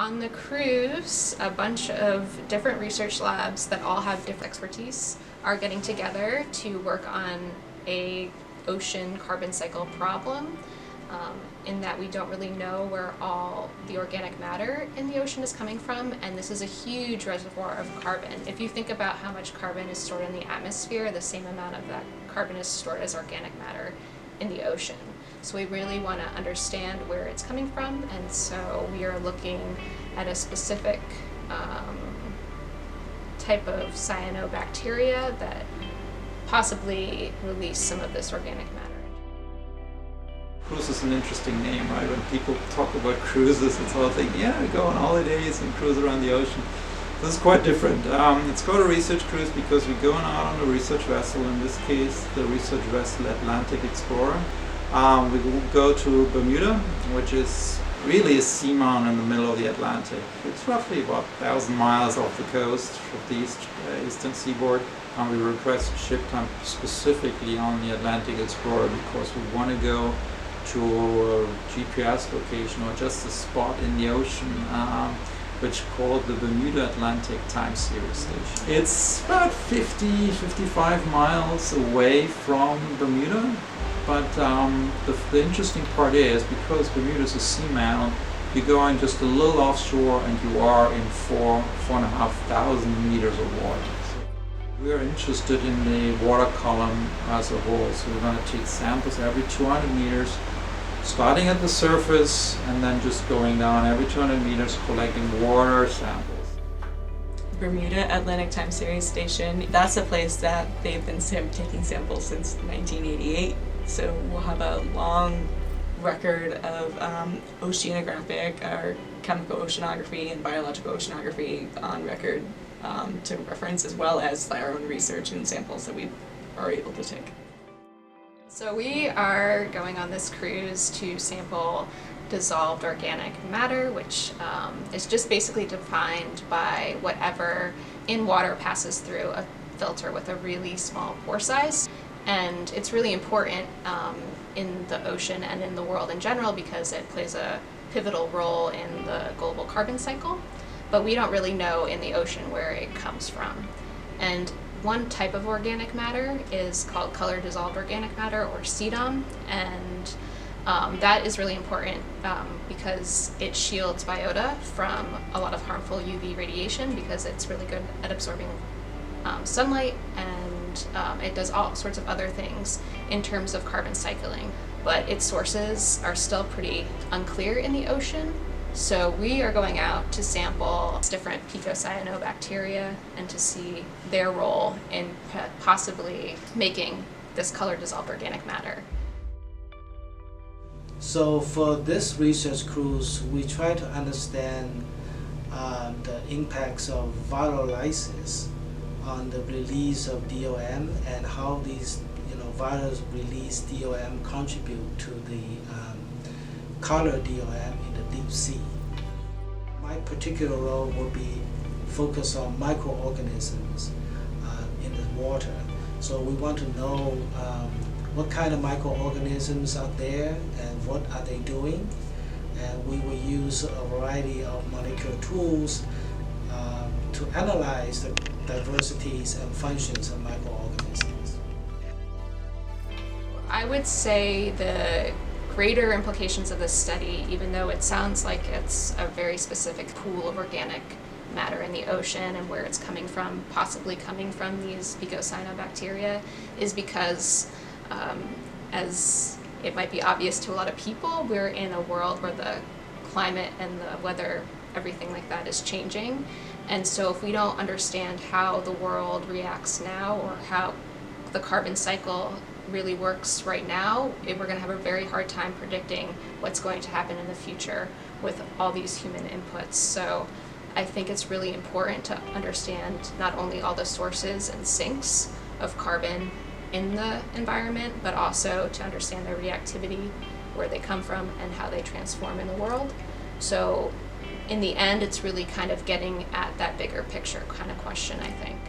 on the cruise, a bunch of different research labs that all have different expertise are getting together to work on a ocean carbon cycle problem, in that we don't really know where all the organic matter in the ocean is coming from, and this is a huge reservoir of carbon. If you think about how much carbon is stored in the atmosphere, the same amount of that carbon is stored as organic matter in the ocean. So we really want to understand where it's coming from, and so we are looking at a specific type of cyanobacteria that possibly release some of this organic matter. Cruise is an interesting name, right? When people talk about cruises, it's all thinking, yeah, we go on holidays and cruise around the ocean. This is quite different. It's called a research cruise because we're going out on a research vessel, in this case the research vessel Atlantic Explorer. We will go to Bermuda, which is really a seamount in the middle of the Atlantic. It's roughly about 1,000 miles off the coast of the eastern seaboard. We requested ship time specifically on the Atlantic Explorer because we want to go to a GPS location or just a spot in the ocean which called the Bermuda Atlantic Time Series Station. It's about 55 miles away from Bermuda, but the interesting part is because Bermuda is a seamount, you're going just a little offshore and you are in 4,500 meters of water. We are interested in the water column as a whole, so we're going to take samples every 200 meters, starting at the surface and then just going down every 200 meters collecting water samples. Bermuda Atlantic Time Series Station, that's a place that they've been taking samples since 1988, so we'll have a long record of oceanographic or chemical oceanography and biological oceanography on record to reference, as well as our own research and samples that we are able to take. So we are going on this cruise to sample dissolved organic matter, which is just basically defined by whatever in water passes through a filter with a really small pore size. And it's really important in the ocean and in the world in general because it plays a pivotal role in the global carbon cycle. But we don't really know in the ocean where it comes from. And one type of organic matter is called color dissolved organic matter, or CDOM, and that is really important because it shields biota from a lot of harmful UV radiation because it's really good at absorbing sunlight, and it does all sorts of other things in terms of carbon cycling. But its sources are still pretty unclear in the ocean. So we are going out to sample different picocyanobacteria and to see their role in possibly making this color dissolved organic matter. So for this research cruise, we try to understand the impacts of viral lysis on the release of DOM and how these virus released DOM contribute to the color DOM in the deep sea. My particular role will be focused on microorganisms in the water. So we want to know what kind of microorganisms are there and what are they doing. And we will use a variety of molecular tools to analyze the diversities and functions of microorganisms. I would say the greater implications of this study, even though it sounds like it's a very specific pool of organic matter in the ocean and where it's coming from, possibly coming from these picocyanobacteria, is because, as it might be obvious to a lot of people, we're in a world where the climate and the weather, everything like that is changing. And so if we don't understand how the world reacts now or how the carbon cycle really works right now, we're going to have a very hard time predicting what's going to happen in the future with all these human inputs. So I think it's really important to understand not only all the sources and sinks of carbon in the environment, but also to understand their reactivity, where they come from, and how they transform in the world. So in the end, it's really kind of getting at that bigger picture kind of question, I think.